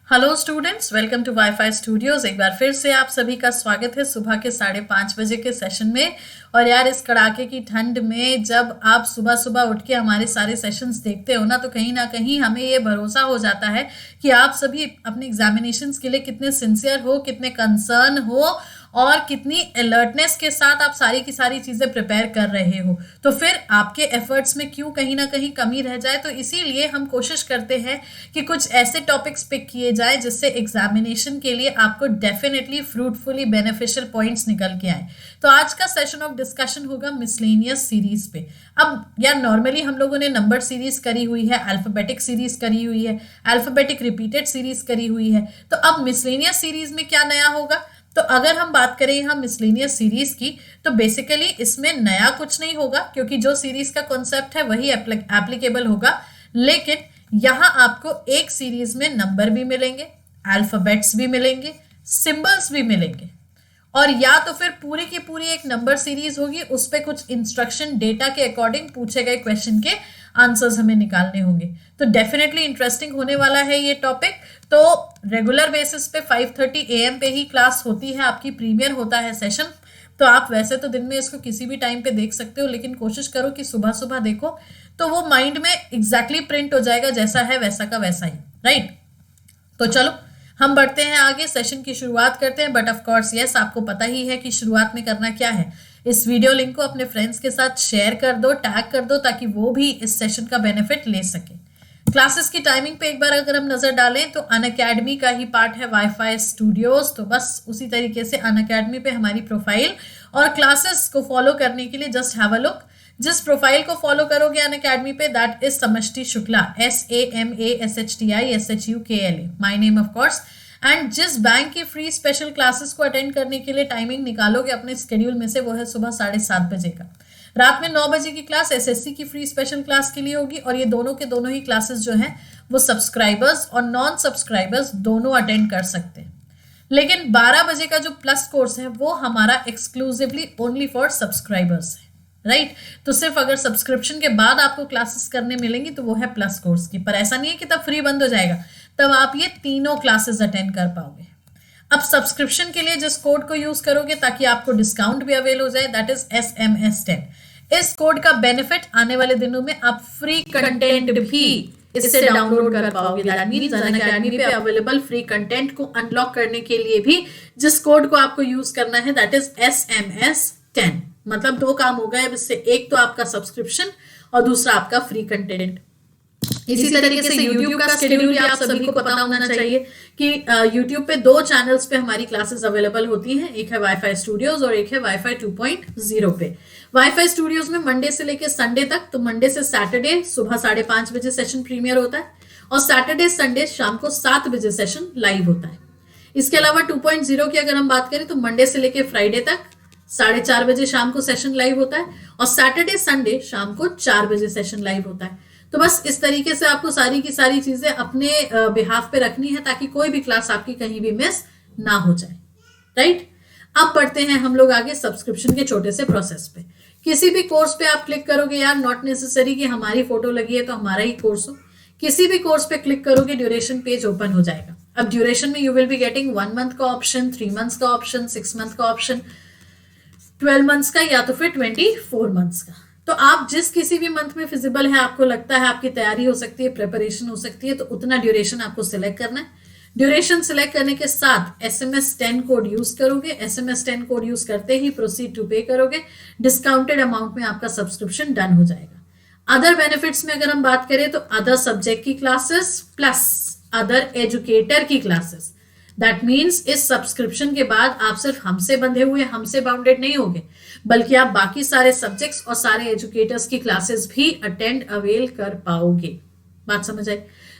Hello students, welcome to WiFi studios. एक बार फिर से आप सभी का स्वागत है सुबह के 5:30 बजे के सेशन में। और यार, इस कड़ाके की ठंड में जब आप सुबह सुबह उठ के हमारे सारे सेशंस देखते हो ना कहीं हमें ये भरोसा हो जाता है कि आप सभी अपने एग्जामिनेशंस के लिए कितने सिंसियर हो, कितने कंसर्न हो और कितनी अलर्टनेस के साथ आप सारी की सारी चीजें प्रिपेयर कर रहे हो। तो फिर आपके एफर्ट्स में क्यों कहीं ना कहीं कमी रह जाए। तो इसीलिए हम कोशिश करते हैं कि कुछ ऐसे टॉपिक्स पिक किए जाए जिससे एग्जामिनेशन के लिए आपको डेफिनेटली फ्रूटफुली बेनिफिशियल पॉइंट्स निकल के आए। तो आज का सेशन ऑफ डिस्कशन होगा मिसलेनियस सीरीज पे। अब यार, नॉर्मली हम लोगों ने नंबर सीरीज करी हुई है, अल्फाबेटिक सीरीज करी हुई है, अल्फाबेटिक रिपीटेड सीरीज करी हुई है। तो अब मिसलेनियस सीरीज में क्या नया होगा। तो अगर हम बात करें यहाँ मिसलेनियस सीरीज की, तो बेसिकली इसमें नया कुछ नहीं होगा क्योंकि जो सीरीज का कॉन्सेप्ट है वही एप्लीकेबल होगा। लेकिन यहाँ आपको एक सीरीज में नंबर भी मिलेंगे, अल्फाबेट्स भी मिलेंगे, सिंबल्स भी मिलेंगे, और या तो फिर पूरी की पूरी एक नंबर सीरीज होगी, उस पर कुछ इंस्ट्रक्शन डेटा के अकॉर्डिंग पूछे गए क्वेश्चन के आंसर्स हमें निकालने होंगे। तो डेफिनेटली इंटरेस्टिंग होने वाला है ये टॉपिक। तो रेगुलर बेसिस पे 5:30 AM पे ही क्लास होती है, आपकी प्रीमियर होता है सेशन। तो आप वैसे तो दिन में इसको किसी भी टाइम पे देख सकते हो, लेकिन कोशिश करो कि सुबह सुबह देखो, तो वो माइंड में एग्जैक्टली प्रिंट हो जाएगा, जैसा है वैसा का वैसा ही, राइट। तो चलो हम बढ़ते हैं आगे, सेशन की शुरुआत करते हैं। बट ऑफ कोर्स यस, आपको पता ही है कि शुरुआत में करना क्या है। इस वीडियो लिंक को अपने फ्रेंड्स के साथ शेयर कर दो, टैग कर दो, ताकि वो भी इस सेशन का बेनिफिट ले सके। क्लासेस की टाइमिंग पे एक बार अगर हम नजर डालें तो अनअकैडमी का ही पार्ट है वाईफाई स्टूडियोज। तो बस उसी तरीके से अनअकैडमी पे हमारी प्रोफाइल और क्लासेस को फॉलो करने के लिए जस्ट हैव अ लुक। जिस प्रोफाइल को फॉलो करोगे अनअकैडमी पे, दैट इज समष्टि Shukla, SAMASHTISHUKLA, my name of course. And जिस बैंक की फ्री स्पेशल क्लासेस को अटेंड करने के लिए टाइमिंग निकालोगे अपने स्केड्यूल में से, वो है सुबह 7:30 बजे का। रात में 9 बजे की क्लास एसएससी की फ्री स्पेशल क्लास के लिए होगी, और ये दोनों के दोनों ही क्लासेस जो हैं वो सब्सक्राइबर्स और नॉन सब्सक्राइबर्स दोनों अटेंड कर सकते हैं। लेकिन 12 बजे का जो प्लस कोर्स है वो हमारा एक्सक्लूसिवली ओनली फॉर सब्सक्राइबर्स है, राइट। तो सिर्फ अगर सब्सक्रिप्शन के बाद आपको क्लासेस करने मिलेंगी तो वो है प्लस कोर्स की। पर ऐसा नहीं है कि तब फ्री बंद हो जाएगा, तब आप ये तीनों क्लासेस अटेंड कर पाओगे। अब सब्सक्रिप्शन के लिए जिस कोड को यूज करोगे ताकि आपको डिस्काउंट भी अवेल हो जाए, दैट इज SMS10। इस कोड का बेनिफिट आने वाले दिनों में आप फ्री कंटेंट भी इससे डाउनलोड कर पाओगे। दैट मींस अनअकैडमी पे अवेलेबल फ्री कंटेंट को अनलॉक करने के लिए भी जिस कोड को आपको यूज करना है, दैट इज SMS10। मतलब दो काम हो गए इससे, एक तो आपका सब्सक्रिप्शन और दूसरा आपका फ्री कंटेंट। इसी तरीके से YouTube का शेड्यूल भी आप सभी को पता होना चाहिए कि YouTube पे 2 चैनल्स पे हमारी क्लासेस अवेलेबल होती हैं। एक है वाईफाई स्टूडियोज और एक है वाईफाई 2.0 पे। वाईफाई स्टूडियोज में मंडे से लेकर संडे तक, तो मंडे से सैटरडे सुबह 5:30 बजे सेशन प्रीमियर होता है, और सैटरडे संडे शाम को 7 बजे सेशन लाइव होता है। इसके अलावा 2.0 की अगर हम बात करें तो मंडे से लेकर फ्राइडे तक 4:30 बजे शाम को सेशन लाइव होता है, और सैटरडे संडे शाम को 4 बजे सेशन लाइव होता है। तो बस इस तरीके से आपको सारी की सारी चीजें अपने बिहाफ पे रखनी है ताकि कोई भी क्लास आपकी कहीं भी मिस ना हो जाए, राइट। अब बढ़ते हैं हम लोग आगे सब्सक्रिप्शन के छोटे से प्रोसेस पे। किसी भी कोर्स पे आप क्लिक करोगे, यार नॉट नेसेसरी कि हमारी फोटो लगी है तो हमारा ही कोर्स हो। किसी भी कोर्स पे क्लिक करोगे, ड्यूरेशन पेज ओपन हो जाएगा। अब ड्यूरेशन में you will be getting 1 month का ऑप्शन, 3 मंथ्स का ऑप्शन, 6 मंथ का ऑप्शन, 12 मंथ्स का, या तो फिर 24 मंथ्स का। तो आप जिस किसी भी मंथ में फिजिबल है, आपको लगता है आपकी तैयारी हो सकती है, प्रिपरेशन हो सकती है, तो उतना ड्यूरेशन आपको सिलेक्ट करना है। ड्यूरेशन सिलेक्ट करने के साथ SMS10 कोड यूज करोगे। SMS10 कोड यूज करते ही प्रोसीड टू पे करोगे, डिस्काउंटेड अमाउंट में आपका सब्सक्रिप्शन डन हो जाएगा। अदर बेनिफिट्स में अगर हम बात करें तो अदर सब्जेक्ट की क्लासेस प्लस अदर एजुकेटर की क्लासेस। दैट मीन्स इस सब्सक्रिप्शन के बाद आप सिर्फ हमसे बंधे हुए, हमसे बाउंडेड नहीं होगे, बल्कि आप बाकी सारे सब्जेक्ट्स और सारे एजुकेटर्स की क्लासेस भी अटेंड अवेल कर पाओगे। बात समझ आई।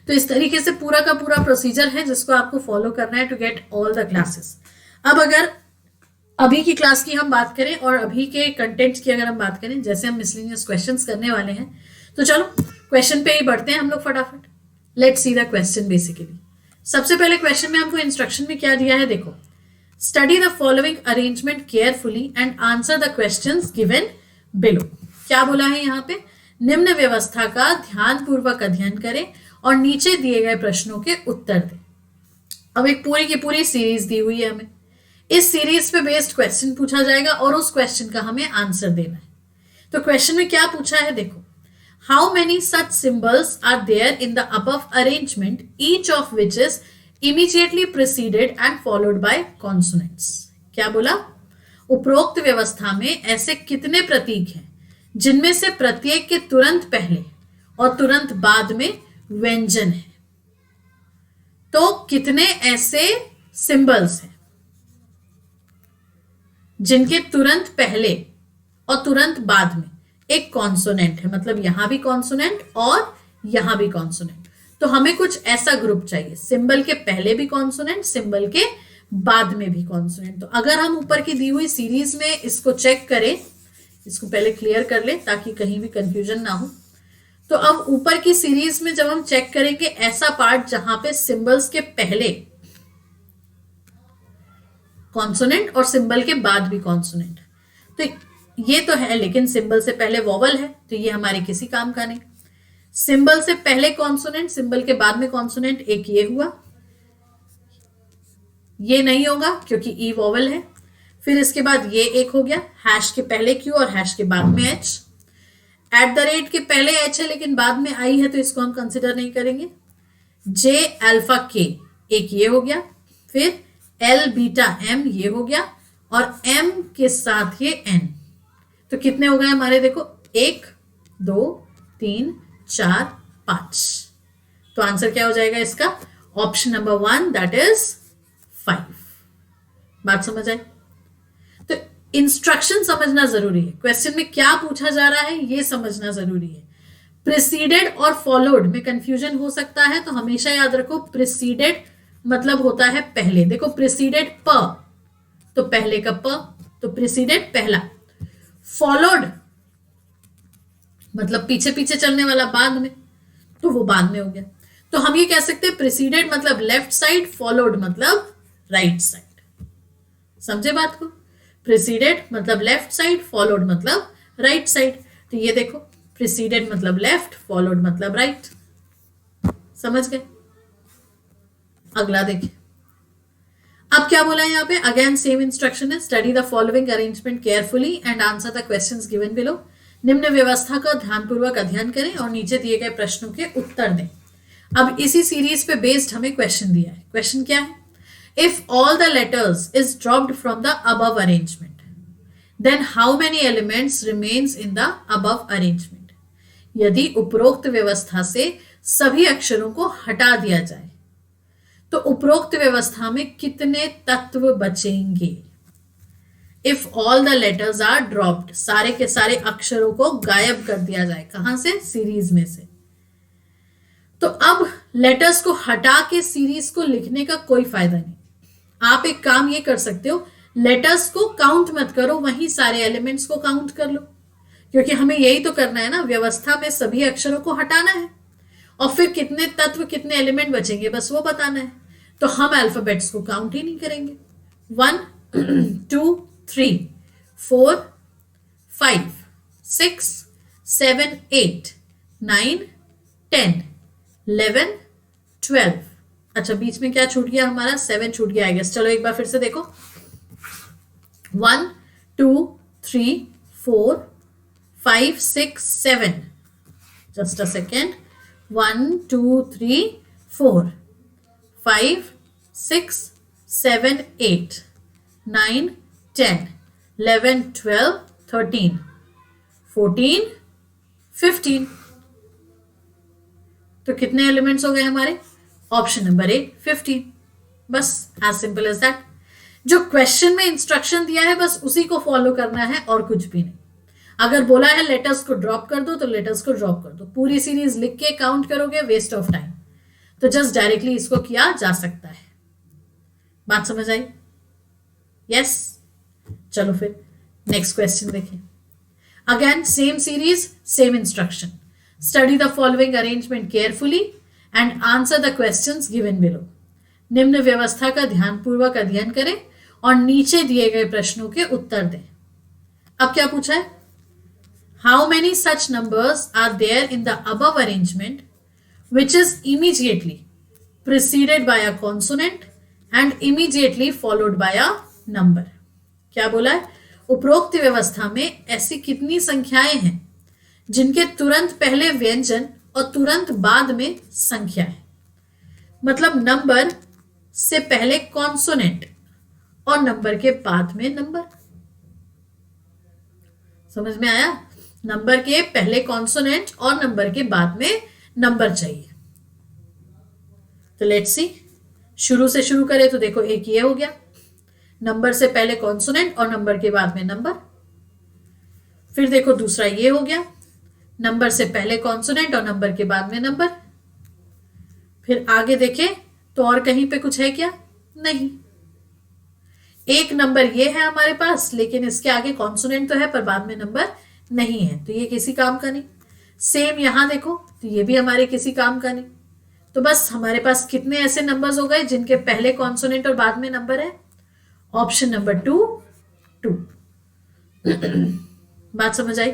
तो इस तरीके से पूरा का पूरा प्रोसीजर है जिसको आपको फॉलो करना है to get all the classes. अब अगर अभी की क्लास की हम बात करें और अभी के कंटेंट की अगर हम बात करें, जैसे हम मिसलेनियस क्वेश्चंस करने वाले हैं, तो चलो क्वेश्चन पे ही बढ़ते हैं हम लोग फटाफट। Let's see the question. Basically सबसे पहले क्वेश्चन में हमको इंस्ट्रक्शन में क्या दिया है, देखो। Study the following arrangement carefully and answer the questions given below. क्या बोला है यहाँ पे, निम्न व्यवस्था का ध्यानपूर्वक अध्ययन करें और नीचे दिए गए प्रश्नों के उत्तर दें। अब एक पूरी की पूरी सीरीज दी हुई है हमें, इस सीरीज पे बेस्ड क्वेश्चन पूछा जाएगा और उस क्वेश्चन का हमें आंसर देना है। तो क्वेश्चन में क्या पूछा है देखो, how many such symbols are there in the above arrangement each of which is immediately preceded and followed by consonants. क्या बोला, उपरोक्त व्यवस्था में ऐसे कितने प्रतीक हैं जिनमें से प्रत्येक के तुरंत पहले और तुरंत बाद में व्यंजन है। तो कितने ऐसे सिंबल्स हैं जिनके तुरंत पहले और तुरंत बाद में एक कॉन्सोनेंट है, मतलब यहां भी कॉन्सोनेंट और यहां भी कॉन्सोनेंट। तो हमें कुछ ऐसा ग्रुप चाहिए, सिंबल के पहले भी कॉन्सोनेंट, सिंबल के बाद में भी कॉन्सोनेंट। तो अगर हम ऊपर की दी हुई सीरीज में इसको चेक करें, इसको पहले क्लियर कर ले ताकि कहीं भी कंफ्यूजन ना हो। तो अब ऊपर की सीरीज में जब हम चेक करेंगे ऐसा पार्ट जहां पे सिंबल्स के पहले कॉन्सोनेंट और सिंबल के बाद भी कॉन्सोनेंट, तो ये तो है, लेकिन सिंबल से पहले वॉवल है तो ये हमारे किसी काम का नहीं। सिंबल से पहले कॉन्सोनेंट, सिंबल के बाद में कॉन्सोनेंट, एक ये हुआ, ये नहीं होगा क्योंकि ई वॉवल है। फिर इसके बाद ये एक हो गया, हैश के पहले क्यू और हैश के बाद में एच। एट द रेट के पहले एच है लेकिन बाद में आई है तो इसको हम कंसिडर नहीं करेंगे। जे अल्फा के, एक ये हो गया, फिर एल बीटा एम ये हो गया, और एम के साथ ये एन। तो कितने हो गए हमारे, देखो 1 2 3 4 5। तो आंसर क्या हो जाएगा इसका, ऑप्शन नंबर 1 दैट इज 5। बात समझ आई। तो इंस्ट्रक्शन समझना जरूरी है, क्वेश्चन में क्या पूछा जा रहा है ये समझना जरूरी है। प्रिसीडेड और फॉलोड में कंफ्यूजन हो सकता है, तो हमेशा याद रखो प्रिसीडेड मतलब होता है पहले। देखो प्रिसीडेड प, तो पहले का प, तो प्रिसीडेड पहला। फॉलोड मतलब पीछे पीछे चलने वाला बाद में, तो वो बाद में हो गया। तो हम ये कह सकते हैं प्रिसीडेड मतलब लेफ्ट साइड, फॉलोड मतलब राइट साइड। समझे बात को, प्रिसीडेड मतलब लेफ्ट साइड, फॉलोड मतलब राइट साइड। तो ये देखो प्रिसीडेड मतलब लेफ्ट, फॉलोड मतलब राइट। समझ गए। अगला देखिए, अब क्या बोला है यहाँ पे, अगेन सेम इंस्ट्रक्शन है, study the following arrangement carefully and answer the questions given below. निम्न व्यवस्था का ध्यानपूर्वक अध्ययन करें और नीचे दिए गए प्रश्नों के उत्तर दें। अब इसी सीरीज पे बेस्ड हमें क्वेश्चन दिया है। क्वेश्चन क्या है, if all the letters is dropped from the above arrangement then how many elements remains in the above arrangement. यदि उपरोक्त व्यवस्था से सभी अक्षरों को हटा दिया जाए तो उपरोक्त व्यवस्था में कितने तत्व बचेंगे। If all the letters are dropped, सारे के सारे अक्षरों को गायब कर दिया जाए, कहां से, सीरीज में से। तो अब लेटर्स को हटा के सीरीज को लिखने का कोई फायदा नहीं। आप एक काम ये कर सकते हो, लेटर्स को काउंट मत करो, वहीं सारे एलिमेंट्स को काउंट कर लो, क्योंकि हमें यही तो करना है ना, व्यवस्था में सभी अक्षरों को हटाना है और फिर कितने तत्व कितने एलिमेंट बचेंगे बस वो बताना है। तो हम अल्फाबेट्स को काउंट ही नहीं करेंगे। 1 2 3 4 5 6 7 8 9 10 11 12। अच्छा बीच में क्या छूट गया हमारा, 7 छूट गया आई गेस। चलो एक बार फिर से देखो, 1 2 3 4 5 6 7। Just a second, 1 2 3 4 5 6 7 8 9 10 11 12 13 14 15। तो कितने एलिमेंट्स हो गए हमारे, ऑप्शन नंबर ए 15। बस एज सिंपल एज दैट। जो क्वेश्चन में इंस्ट्रक्शन दिया है बस उसी को फॉलो करना है और कुछ भी नहीं। अगर बोला है लेटर्स को ड्रॉप कर दो तो लेटर्स को ड्रॉप कर दो। पूरी सीरीज लिख के काउंट करोगे वेस्ट ऑफ टाइम, तो जस्ट डायरेक्टली इसको किया जा सकता है। बात समझ आई, यस। चलो फिर नेक्स्ट क्वेश्चन देखें। Again same series same instruction, study the following arrangement carefully and answer the questions given below. निम्न व्यवस्था का ध्यानपूर्वक अध्ययन करें और नीचे दिए गए प्रश्नों के उत्तर दें। अब क्या पूछा है, how many such numbers are there in the above arrangement which is immediately preceded by a consonant and immediately followed by a number. क्या बोला है? उपरोक्त व्यवस्था में ऐसी कितनी संख्याएं हैं जिनके तुरंत पहले व्यंजन और तुरंत बाद में संख्या है। मतलब नंबर से पहले कॉन्सोनेंट और नंबर के बाद में नंबर। समझ में आया? नंबर के पहले कॉन्सोनेंट और नंबर के बाद में नंबर चाहिए। तो लेट्स सी, शुरू से शुरू करें तो देखो एक ये हो गया, नंबर से पहले कॉन्सोनेंट और नंबर के बाद में नंबर। फिर देखो दूसरा ये हो गया, नंबर से पहले कॉन्सोनेंट और नंबर के बाद में नंबर। फिर आगे देखें तो और कहीं पे कुछ है क्या? नहीं। एक नंबर ये है हमारे पास, लेकिन इसके आगे कॉन्सोनेंट तो है पर बाद में नंबर नहीं है, तो ये किसी काम का नहीं। सेम यहां देखो तो ये भी हमारे किसी काम का नहीं। तो बस हमारे पास कितने ऐसे नंबर्स हो गए जिनके पहले कॉन्सोनेंट और बाद में नंबर है? Option number 2, 2। बात समझ आई?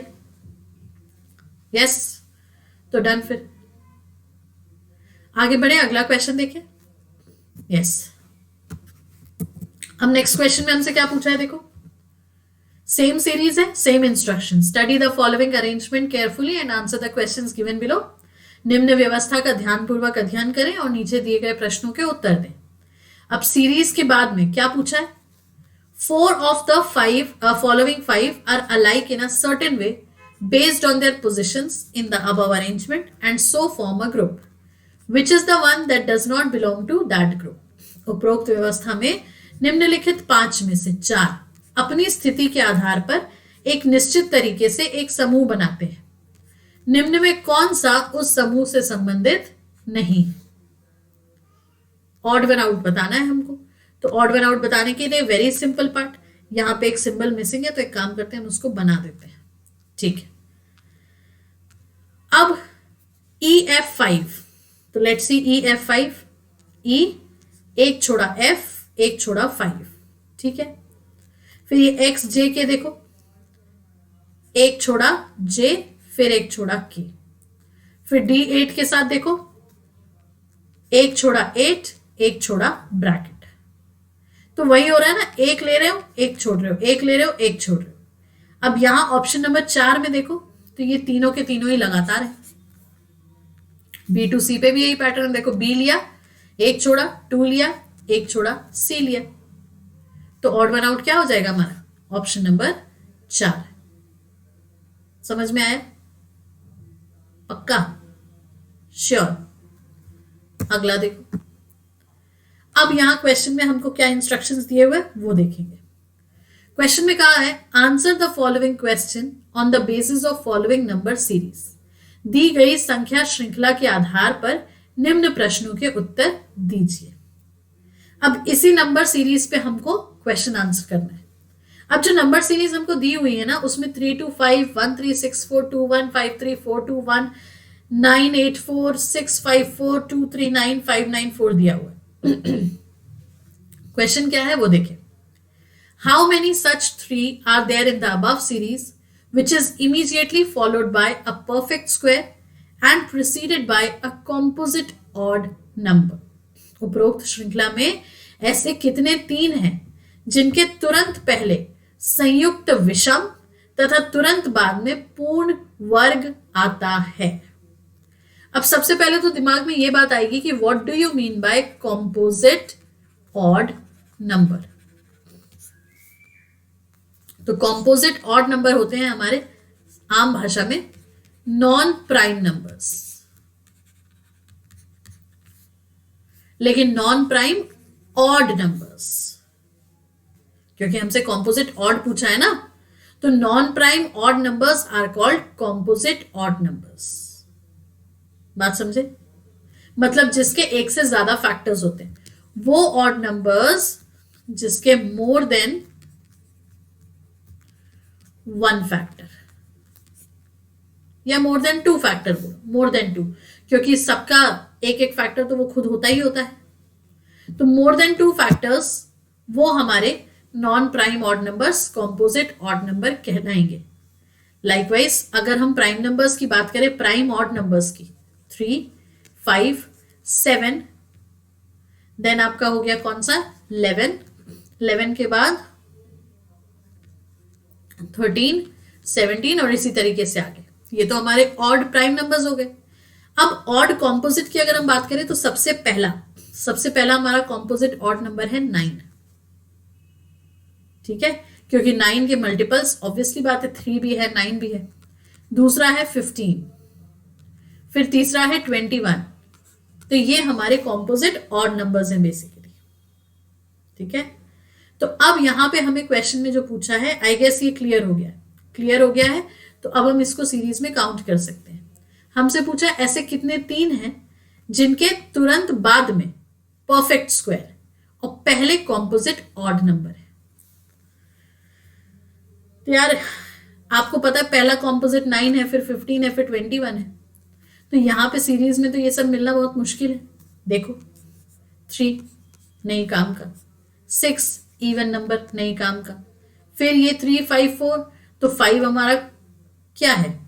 यस। तो डन। फिर आगे बढ़े, अगला क्वेश्चन देखें। यस। अब नेक्स्ट क्वेश्चन में हमसे क्या पूछा है देखो, सेम सीरीज है, same instruction. Study the following arrangement carefully and answer the questions given below. निम्न व्यवस्था का ध्यानपूर्वक अध्ययन करें और नीचे दिए गए प्रश्नों के उत्तर दें। अब सीरीज के बाद में क्या पूछा है? 4 of the following 5 are alike in a certain way based on their positions in the above arrangement and so form a group. Which is the one that does not belong to that group? उपरोक्त व्यवस्था में निम्नलिखित 5 में से 4 अपनी स्थिति के आधार पर एक निश्चित तरीके से एक समूह बनाते हैं। निम्न में कौन सा उस समूह से संबंधित नहीं? ऑड वन आउट बताना है हमको। तो ऑड वन आउट बताने के लिए वेरी सिंपल पार्ट, यहां पे एक सिंबल मिसिंग है तो एक काम करते हैं हम उसको बना देते हैं। ठीक है। अब EF5, तो लेट्स सी EF5, E एक छोड़ा F एक छोड़ा 5, ठीक है। फिर ये XJ के देखो, एक छोड़ा J फिर एक छोड़ा K। फिर D8 के साथ देखो, एक छोड़ा 8 एक छोड़ा ब्रैकेट। तो वही हो रहा है ना, एक ले रहे हो एक छोड़ रहे हो, एक ले रहे हो एक छोड़ रहे हो। अब यहां ऑप्शन नंबर 4 में देखो तो ये तीनों के तीनों ही लगातार है। B to C पे भी यही पैटर्न देखो, B लिया एक छोड़ा, 2 लिया एक छोड़ा, C लिया। तो ऑड वन आउट क्या हो जाएगा हमारा? Option number 4। समझ में आया? पक्का? श्योर। अगला देखो। अब यहां क्वेश्चन में हमको क्या इंस्ट्रक्शंस दिए हुए वो देखेंगे। क्वेश्चन में कहा है answer the following question on the basis of following number series. दी गई संख्या श्रृंखला के आधार पर निम्न प्रश्नों के उत्तर दीजिए। अब इसी नंबर सीरीज पे हमको क्वेश्चन आंसर करना है। अब जो नंबर सीरीज हमको दी हुई है ना, उसमें 3 2 5 1 3 6 4 2 1 5 3 4 2 1 9 8 4 6 5 4 2 3 9 5 9 4 दिया हुआ है। क्वेश्चन क्या है वो देखें। How many such 3 are there in the above series which is immediately followed by a perfect square and preceded by a composite odd number। उपरोक्त श्रृंखला में ऐसे कितने 3 हैं जिनके तुरंत पहले संयुक्त विषम तथा तुरंत बाद में पूर्ण वर्ग आता है। अब सबसे पहले तो दिमाग में यह बात आएगी कि what do you mean by composite odd number. तो कॉम्पोजिट ऑड नंबर होते हैं हमारे आम भाषा में नॉन प्राइम नंबर्स, लेकिन नॉन प्राइम ऑड नंबर्स, क्योंकि हमसे कॉम्पोजिट ऑड पूछा है ना, तो non prime odd numbers are called composite odd numbers. बात समझे? मतलब जिसके एक से ज्यादा फैक्टर्स होते हैं, वो ऑड नंबर्स जिसके मोर देन 1 फैक्टर या more than 2 factor, more than 2, क्योंकि सबका एक एक फैक्टर तो वो खुद होता ही होता है। तो मोर देन 2 फैक्टर्स वो हमारे non prime odd numbers, composite odd number कहलाएंगे। लाइकवाइज अगर हम प्राइम नंबर्स की बात करें, प्राइम ऑड नंबर्स की 3 5 7 देन आपका हो गया कौन सा 11, 11 के बाद 13, 17 और इसी तरीके से आगे। ये तो हमारे ऑड प्राइम नंबर्स हो गए। अब ऑड कॉम्पोजिट की अगर हम बात करें तो सबसे पहला हमारा कॉम्पोजिट ऑड नंबर है 9। ठीक है, क्योंकि 9 के मल्टीपल्स ऑब्वियसली बात है 3 भी है 9 भी है। दूसरा है 15, फिर तीसरा है 21। तो ये हमारे कॉम्पोजिट ऑड नंबर्स हैं बेसिकली। ठीक है, तो अब यहां पे हमें क्वेश्चन में जो पूछा है, आई गेस ये क्लियर हो गया है। तो अब हम इसको सीरीज में काउंट कर सकते हैं। हमसे पूछा ऐसे कितने 3 हैं जिनके तुरंत बाद में परफेक्ट स्क्वायर और पहले कॉम्पोजिट ऑड नंबर है। तो यार आपको पता है पहला कॉम्पोजिट 9 है, फिर 15 है, फिर 21 है। तो यहां पे सीरीज में तो ये सब मिलना बहुत मुश्किल है। देखो 3 नहीं काम का, 6 इवन नंबर नहीं काम का, फिर ये 3, 5, 4, तो 5 हमारा क्या है,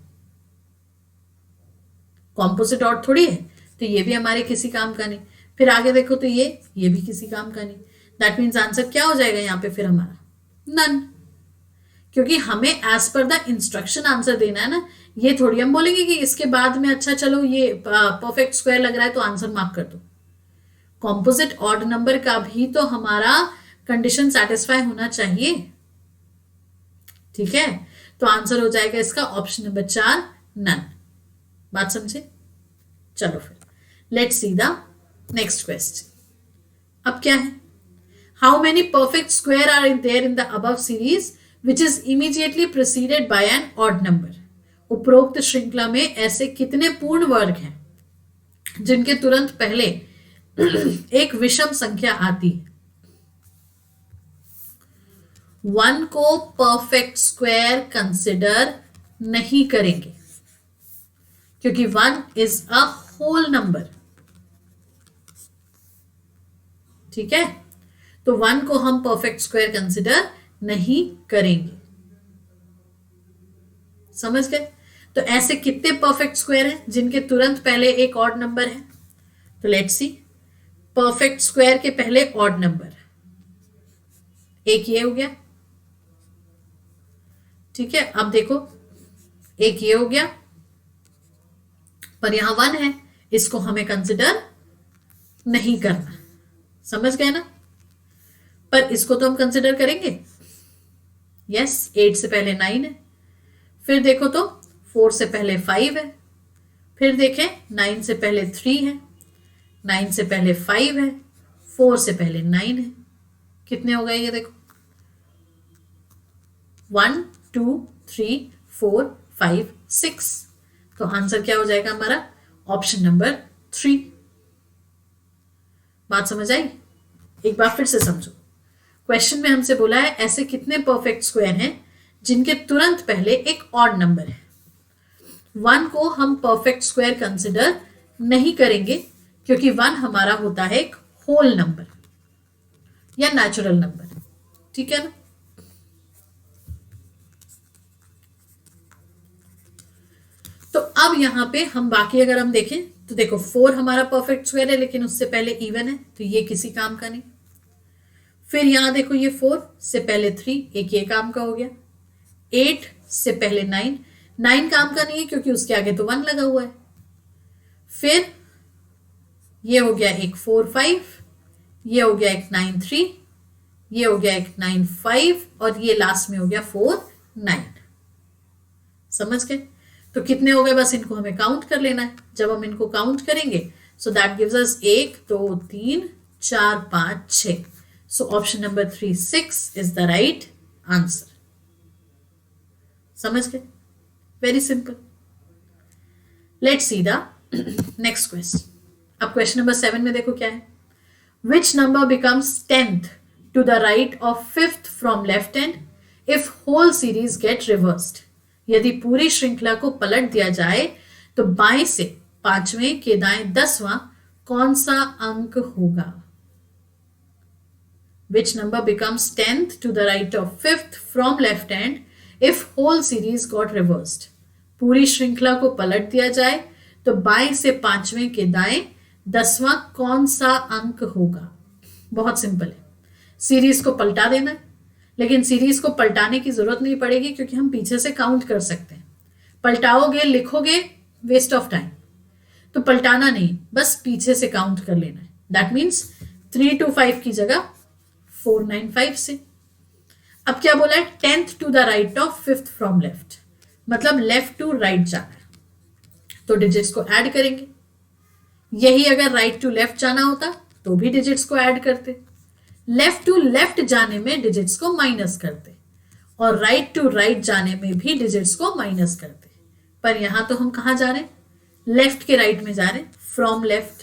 कॉम्पोजिट ऑड थोड़ी है, तो ये भी हमारे किसी काम का नहीं। फिर आगे देखो तो ये भी किसी काम का नहीं। दैट मीन्स आंसर क्या हो जाएगा यहाँ पे फिर हमारा नन, क्योंकि हमें as per the instruction answer देना है ना। ये थोड़ी हम बोलेंगे कि इसके बाद में अच्छा चलो ये परफेक्ट स्क्वायर लग रहा है तो आंसर मार्क कर दो। कॉम्पोजिट ऑड नंबर का भी तो हमारा कंडीशन सेटिस्फाई होना चाहिए। ठीक है, तो आंसर हो जाएगा इसका ऑप्शन नंबर 4 नन। बात समझे? चलो फिर let's see the next question. अब क्या है, how many perfect square are there in the above series which is immediately preceded by an odd number. उपरोक्त श्रृंखला में ऐसे कितने पूर्ण वर्ग हैं जिनके तुरंत पहले एक विषम संख्या आती है। 1 को परफेक्ट स्क्वायर कंसिडर नहीं करेंगे क्योंकि 1 इज अ होल नंबर। ठीक है, तो 1 को हम परफेक्ट स्क्वायर कंसिडर नहीं करेंगे। समझ गए? तो ऐसे कितने परफेक्ट स्क्वायर हैं जिनके तुरंत पहले एक ऑड नंबर है। तो लेट्स सी, परफेक्ट स्क्वायर के पहले ऑड नंबर एक ये हो गया। ठीक है, अब देखो एक ये हो गया, पर यहां 1 है, इसको हमें कंसिडर नहीं करना। समझ गए ना? पर इसको तो हम कंसिडर करेंगे। यस, 8 से पहले 9 है, फिर देखो तो 4 से पहले 5 है, फिर देखें 9 से पहले 3 है, 9 से पहले 5 है, 4 से पहले 9 है। कितने हो गए ये देखो, 1, 2, 3, 4, 5, 6। तो आंसर क्या हो जाएगा हमारा ऑप्शन नंबर 3। बात समझ आई? एक बार फिर से समझो। क्वेश्चन में हमसे बोला है ऐसे कितने परफेक्ट स्क्वायर हैं जिनके तुरंत पहले एक ऑड नंबर है। 1 को हम परफेक्ट स्क्वायर कंसिडर नहीं करेंगे क्योंकि 1 हमारा होता है एक होल नंबर या नेचुरल नंबर। ठीक है ना? तो अब यहां पे हम बाकी अगर हम देखें तो देखो 4 हमारा परफेक्ट स्क्वायर है लेकिन उससे पहले इवन है, तो ये किसी काम का नहीं। फिर यहां देखो ये 4 से पहले 3, एक ये काम का हो गया। 8 से पहले 9, 9 काम का नहीं है क्योंकि उसके आगे तो 1 लगा हुआ है। फिर ये हो गया एक 4, 5, ये हो गया एक 9, 3, ये हो गया एक 9, 5 और ये लास्ट में हो गया 4, 9। समझ गए? तो कितने हो गए, बस इनको हमें काउंट कर लेना है। जब हम इनको काउंट करेंगे so that gives us 1, 2, 3, 4, 5, 6। So option number 3, 6 is the right answer. समझ गए? Very simple. Let's see the next question. अब क्वेश्चन नंबर 7 में देखो क्या है, which number becomes 10th to the right of 5th from left hand if whole series get reversed. यदि पूरी श्रृंखला को पलट दिया जाए तो बाएं से 5वें के दाएं 10वां कौन सा अंक होगा। Which number becomes 10th to the right of 5th from left hand if whole series got reversed. पूरी श्रृंखला को पलट दिया जाए तो बाएं से 5वें के दाएं 10वां कौन सा अंक होगा। बहुत सिंपल है, सीरीज को पलटा देना है, लेकिन सीरीज को पलटाने की जरूरत नहीं पड़ेगी क्योंकि हम पीछे से काउंट कर सकते हैं। पलटाओगे, लिखोगे, वेस्ट ऑफ टाइम। तो पलटाना नहीं, बस पीछे से काउंट कर लेना है। दैट मीन्स 325 की जगह 495 से। अब क्या बोला है, 10th to the right of 5th from left, मतलब लेफ्ट टू राइट जाना है, तो डिजिट्स को ऐड करेंगे। यही अगर राइट टू लेफ्ट जाना होता तो भी डिजिट्स को ऐड करते, लेफ्ट टू लेफ्ट जाने में डिजिट्स को माइनस करते, और राइट टू राइट जाने में भी डिजिट्स को माइनस करते। पर यहां तो हम कहां जा रहे हैं, लेफ्ट के राइट में जा रहे हैं, फ्रॉम लेफ्ट।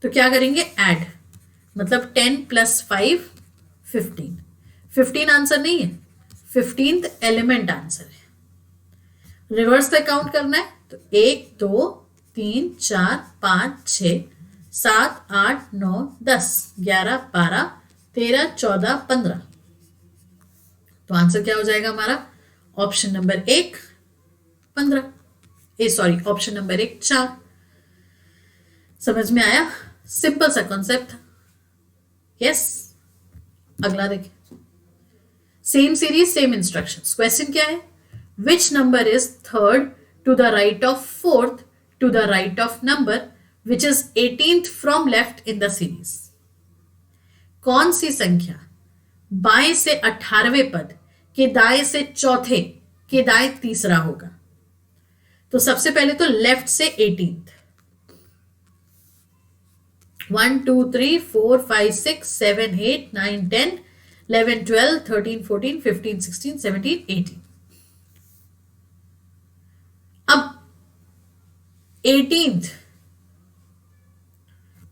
तो क्या करेंगे, ऐड, मतलब 10 + 5 15। 15 आंसर नहीं है, 15th एलिमेंट आंसर है। रिवर्स पे काउंट करना है तो 1 2 3 4 5 6 7 8 9 10 11 12 13 14 15। तो आंसर क्या हो जाएगा हमारा, ऑप्शन नंबर 1 15, ऑप्शन नंबर 1 4। समझ में आया, सिंपल सा कॉन्सेप्ट था। यस, अगला देखिए, same series same instructions. Question क्या है, which number is third to the right of fourth to the right of number which is 18th from left in the series. कौन सी संख्या बाएं से 18वें पद के दाएं से चौथे के दाएं तीसरा होगा। तो सबसे पहले तो लेफ्ट से 18th, 1 2 3 4 5 6 7 8 9 10 11 12 13 14 15 16 17 18। अब 18th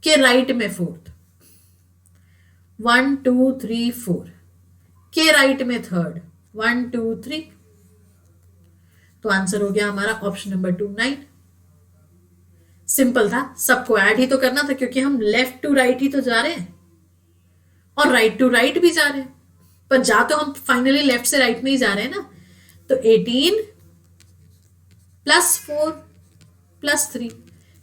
के राइट में फोर्थ, 1 2 3 4 के राइट में थर्ड, 1 2 3। तो आंसर हो गया हमारा ऑप्शन नंबर 2 9। सिंपल था, सबको ऐड ही तो करना था क्योंकि हम लेफ्ट टू राइट ही तो जा रहे हैं और राइट टू राइट भी जा रहे हैं, पर जा तो हम फाइनली लेफ्ट से राइट में ही जा रहे हैं ना। तो 18 + 4 + 3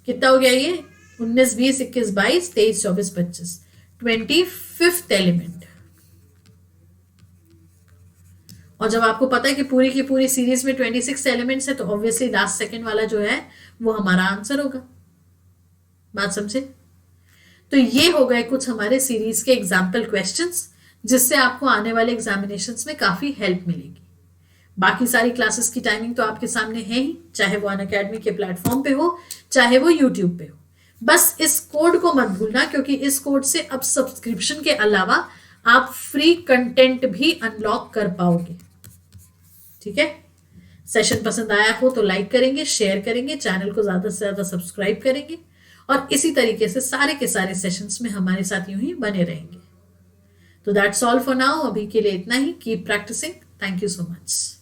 कितना हो गया, ये 19 20 21 22 23 24 25, 25th एलिमेंट। और जब आपको पता है कि पूरी की पूरी सीरीज में 26 एलिमेंट्स है तो ऑब्वियसली लास्ट सेकंड वाला जो है वो हमारा आंसर होगा। बात समझे? तो ये हो गए कुछ हमारे सीरीज के एग्जाम्पल क्वेश्चंस जिससे आपको आने वाले एग्जामिनेशंस में काफी हेल्प मिलेगी। बाकी सारी क्लासेस की टाइमिंग तो आपके सामने है ही, चाहे वो अनअकैडमी के प्लेटफॉर्म पे हो चाहे वो यूट्यूब पे हो। बस इस कोड को मत भूलना क्योंकि इस कोड से अब सब्सक्रिप्शन के अलावा आप फ्री कंटेंट भी अनलॉक कर पाओगे। ठीक है, सेशन पसंद आया हो तो लाइक करेंगे, शेयर करेंगे, चैनल को ज्यादा से ज्यादा सब्सक्राइब करेंगे और इसी तरीके से सारे के सारे सेशंस में हमारे साथ यूं ही बने रहेंगे। तो दैट्स ऑल फॉर नाउ, अभी के लिए इतना ही। Keep practising. Thank you so much.